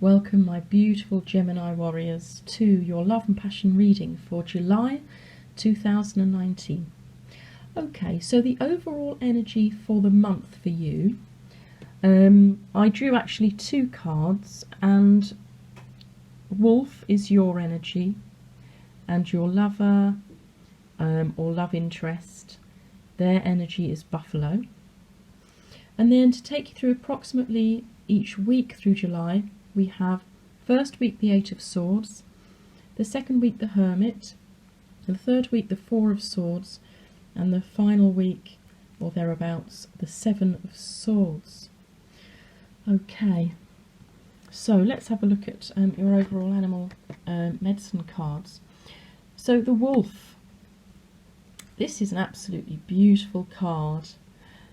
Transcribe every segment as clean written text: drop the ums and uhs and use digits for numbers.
Welcome, my beautiful Gemini warriors, to your love and passion reading for July 2019. Okay, so the overall energy for the month for you, I drew actually two cards, and Wolf is your energy, and your lover or love interest, their energy is Buffalo. And then to take you through approximately each week through July, we have first week the Eight of Swords, the second week the Hermit, the third week the Four of Swords, and the final week, or thereabouts, the Seven of Swords. Okay, so let's have a look at your overall animal medicine cards. So the Wolf, this is an absolutely beautiful card.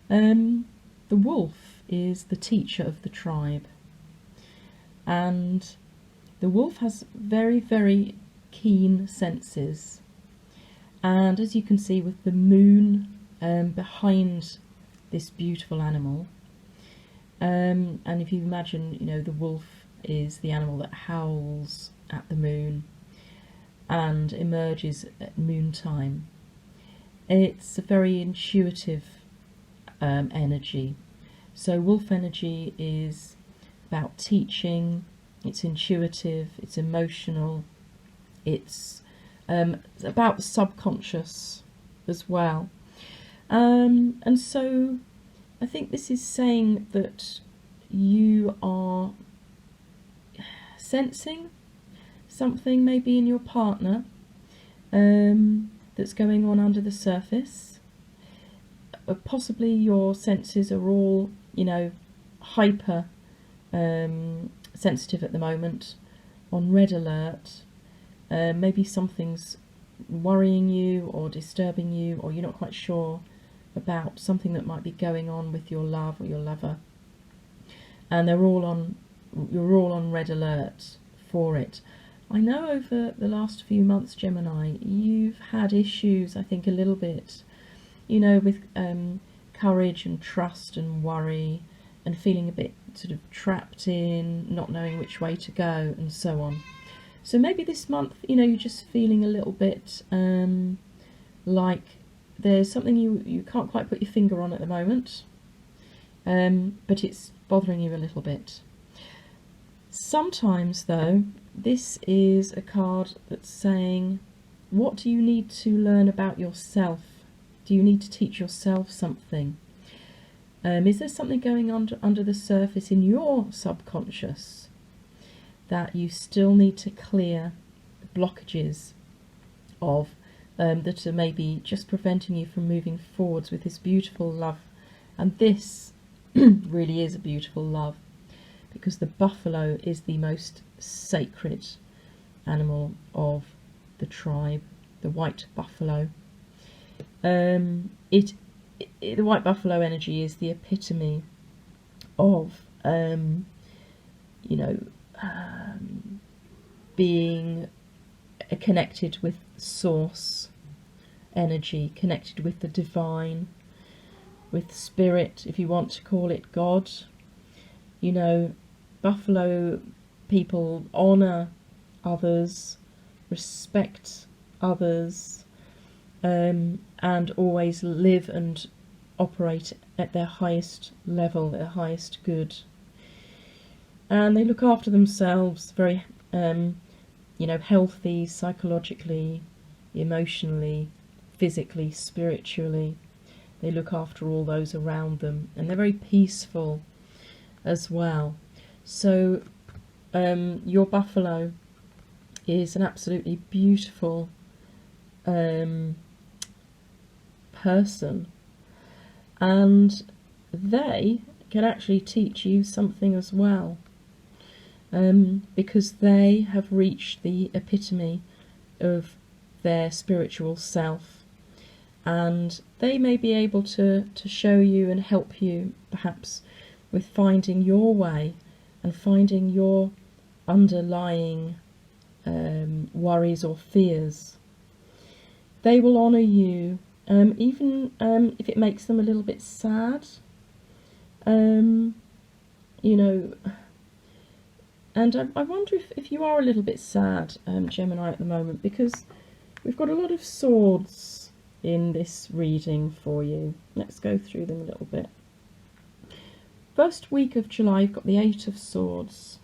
The Wolf is the teacher of the tribe, and the wolf has very, very keen senses, and as you can see with the moon behind this beautiful animal, and if you imagine, the wolf is the animal that howls at the moon and emerges at noontime. It's a very intuitive energy. So wolf energy is about teaching, it's intuitive, it's emotional, it's about the subconscious as well. And so I think this is saying that you are sensing something maybe in your partner that's going on under the surface. Possibly your senses are all, hyper sensitive at the moment, on red alert. Maybe something's worrying you or disturbing you, or you're not quite sure about something that might be going on with your love or your lover, and you're all on red alert for it. I know over the last few months, Gemini, you've had issues, I think, a little bit, with courage and trust and worry, and feeling a bit sort of trapped in, not knowing which way to go, and so on. So maybe this month, you're just feeling a little bit like there's something you can't quite put your finger on at the moment, but it's bothering you a little bit. Sometimes, though, this is a card that's saying, what do you need to learn about yourself? Do you need to teach yourself something? Is there something going on under the surface in your subconscious that you still need to clear blockages of, that are maybe just preventing you from moving forwards with this beautiful love? And this really is a beautiful love, because the buffalo is the most sacred animal of the tribe, the white buffalo. The white buffalo energy is the epitome of being connected with source energy, connected with the divine, with spirit, if you want to call it God. Buffalo people honour others, respect others, and always live and operate at their highest level, their highest good. And they look after themselves, very healthy psychologically, emotionally, physically, spiritually. They look after all those around them, and they're very peaceful as well. So your buffalo is an absolutely beautiful person, and they can actually teach you something as well, because they have reached the epitome of their spiritual self, and they may be able to show you and help you perhaps with finding your way and finding your underlying worries or fears. They will honour you, even if it makes them a little bit sad. And I wonder if you are a little bit sad, Gemini, at the moment, because we've got a lot of swords in this reading for you. Let's go through them a little bit. First week of July, you've got the Eight of Swords.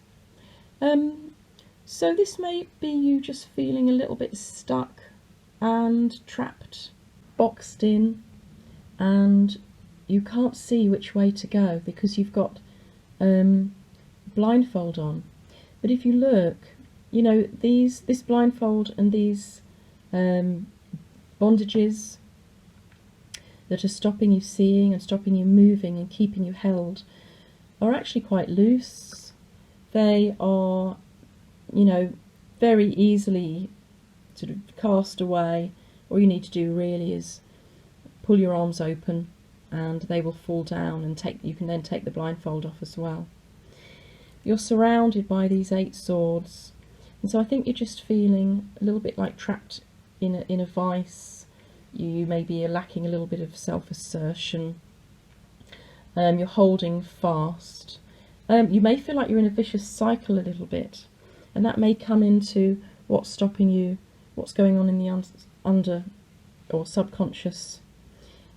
So this may be you just feeling a little bit stuck and trapped, boxed in, and you can't see which way to go because you've got blindfold on. But if you look, you know, this blindfold and these bondages that are stopping you seeing and stopping you moving and keeping you held are actually quite loose. They are, you know, very easily sort of cast away. All you need to do really is pull your arms open and they will fall down, and you can then take the blindfold off as well. You're surrounded by these 8 swords, and so I think you're just feeling a little bit like trapped in a vice. You maybe are lacking a little bit of self-assertion. You're holding fast. You may feel like you're in a vicious cycle a little bit, and that may come into what's stopping you, what's going on in the under or subconscious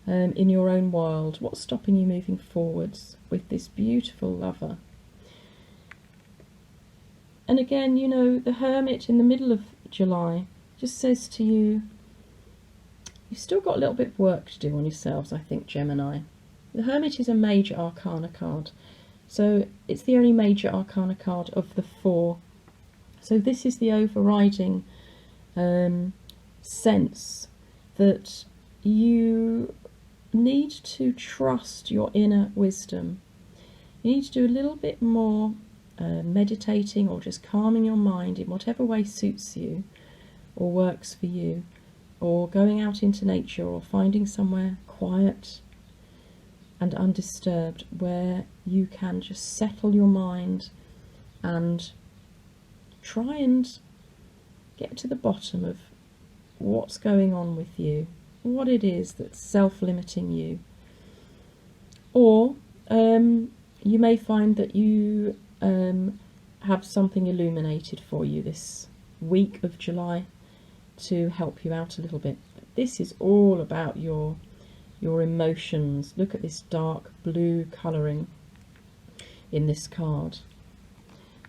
in your own world, what's stopping you moving forwards with this beautiful lover. And again, you know, the Hermit in the middle of July just says to you, you've still got a little bit of work to do on yourselves, I think, Gemini. The Hermit is a major arcana card, so it's the only major arcana card of the 4. So this is the overriding sense that you need to trust your inner wisdom. You need to do a little bit more meditating or just calming your mind in whatever way suits you or works for you, or going out into nature or finding somewhere quiet and undisturbed where you can just settle your mind and try and get to the bottom of what's going on with you, what it is that's self-limiting you. Or you may find that you have something illuminated for you this week of July to help you out a little bit. This is all about your emotions. Look at this dark blue colouring in this card.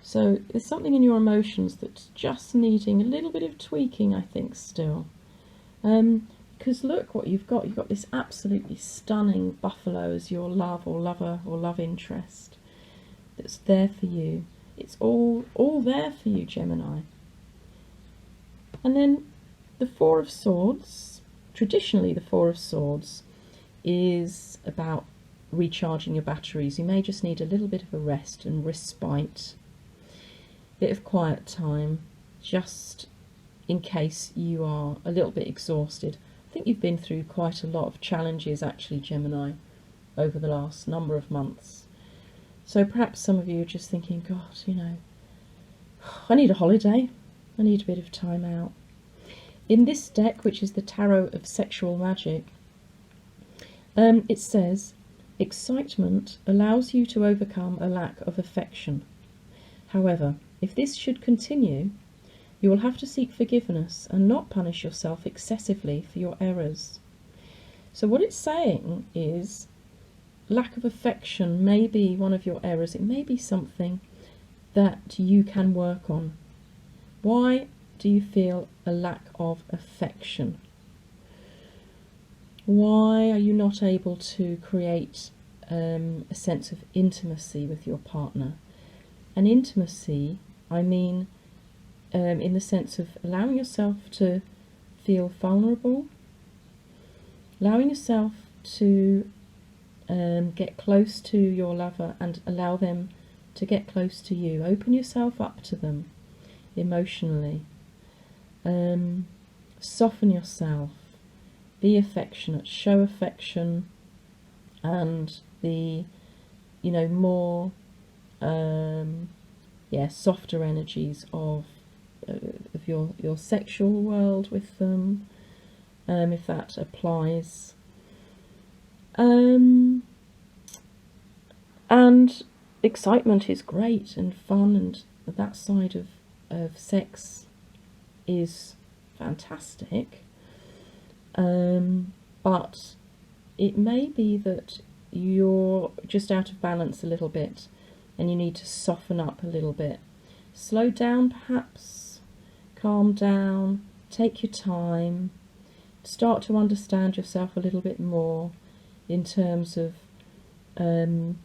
So there's something in your emotions that's just needing a little bit of tweaking, I think, still. Because look what you've got. You've got this absolutely stunning buffalo as your love or lover or love interest that's there for you. It's all there for you, Gemini. And then the Four of Swords. Traditionally, the Four of Swords is about recharging your batteries. You may just need a little bit of a rest and respite, bit of quiet time, just in case you are a little bit exhausted. I think you've been through quite a lot of challenges, actually, Gemini, over the last number of months. So perhaps some of you are just thinking, God, you know, I need a holiday. I need a bit of time out. In this deck, which is the Tarot of Sexual Magic, it says, excitement allows you to overcome a lack of affection. However, if this should continue, you will have to seek forgiveness and not punish yourself excessively for your errors. So what it's saying is, lack of affection may be one of your errors. It may be something that you can work on. Why do you feel a lack of affection? Why are you not able to create a sense of intimacy with your partner? And intimacy, I mean, in the sense of allowing yourself to feel vulnerable, allowing yourself to get close to your lover and allow them to get close to you. Open yourself up to them emotionally. Soften yourself. Be affectionate. Show affection, and the, you know, more softer energies of your sexual world with them, if that applies. And excitement is great and fun, and that side of sex is fantastic, but it may be that you're just out of balance a little bit and you need to soften up a little bit. Slow down perhaps, calm down, take your time, start to understand yourself a little bit more in terms of allowing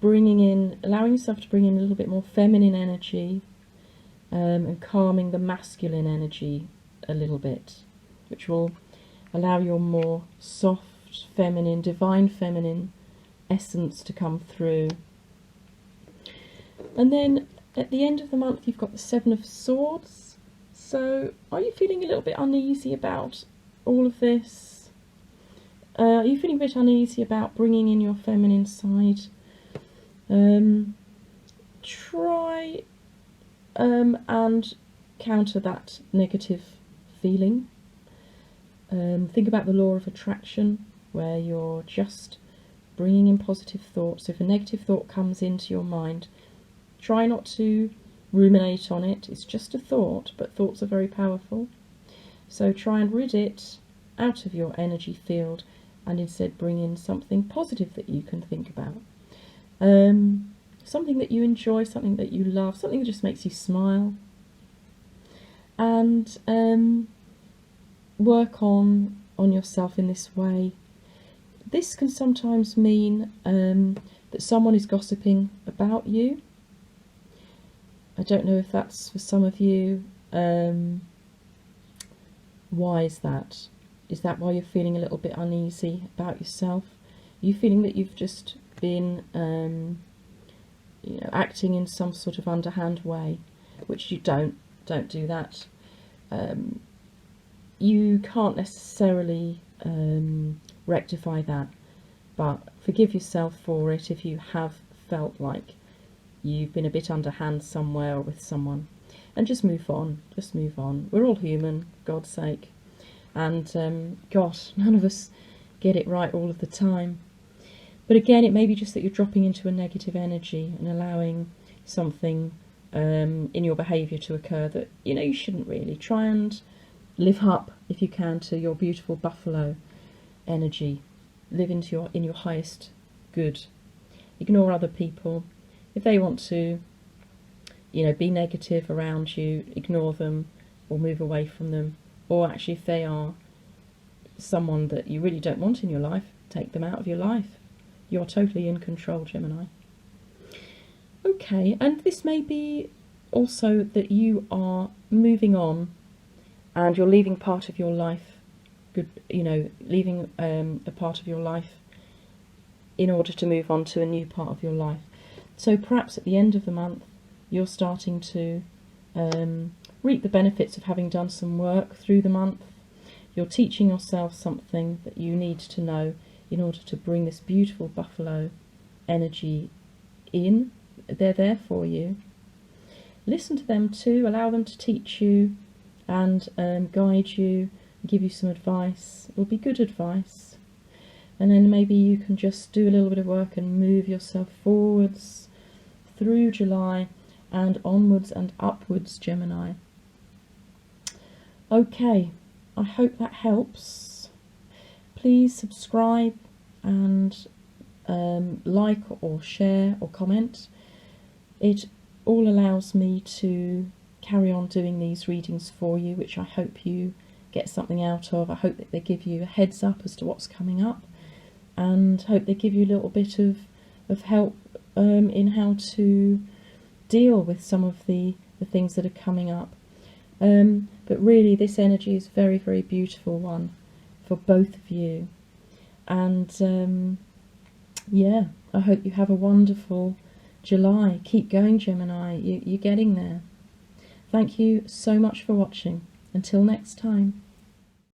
yourself to bring in a little bit more feminine energy, and calming the masculine energy a little bit, which will allow your more soft, feminine, divine feminine essence to come through. And then at the end of the month you've got the Seven of Swords. So are you feeling a little bit uneasy about all of this? Are you feeling a bit uneasy about bringing in your feminine side? Try and counter that negative feeling. Think about the law of attraction, where you're just bringing in positive thoughts. So if a negative thought comes into your mind, try not to ruminate on it. It's just a thought, but thoughts are very powerful. So try and rid it out of your energy field and instead bring in something positive that you can think about. Something that you enjoy, something that you love, something that just makes you smile. And work on yourself in this way. This can sometimes mean that someone is gossiping about you. I don't know if that's for some of you. Why is that? Is that why you're feeling a little bit uneasy about yourself? Are you feeling that you've just been acting in some sort of underhand way, which you don't do that. You can't necessarily rectify that, but forgive yourself for it if you have felt like you've been a bit underhand somewhere or with someone, and just move on. We're all human, for God's sake, and gosh, none of us get it right all of the time. But again, it may be just that you're dropping into a negative energy and allowing something in your behaviour to occur that you shouldn't really. Try and live up, if you can, to your beautiful buffalo energy. Live in your highest good. Ignore other people. If they want to, be negative around you, ignore them or move away from them. Or actually, if they are someone that you really don't want in your life, take them out of your life. You're totally in control, Gemini. Okay, and this may be also that you are moving on and you're leaving part of your life, leaving a part of your life in order to move on to a new part of your life. So perhaps at the end of the month, you're starting to reap the benefits of having done some work through the month. You're teaching yourself something that you need to know in order to bring this beautiful buffalo energy in. They're there for you. Listen to them too, allow them to teach you and guide you, give you some advice. It will be good advice. And then maybe you can just do a little bit of work and move yourself forwards through July and onwards and upwards, Gemini. Okay, I hope that helps. Please subscribe and like or share or comment. It all allows me to carry on doing these readings for you, which I hope you get something out of. I hope that they give you a heads up as to what's coming up, and hope they give you a little bit of help in how to deal with some of the things that are coming up. But really, this energy is very, very beautiful one for both of you. And yeah, I hope you have a wonderful July. Keep going, Gemini. You're getting there. Thank you so much for watching. Until next time.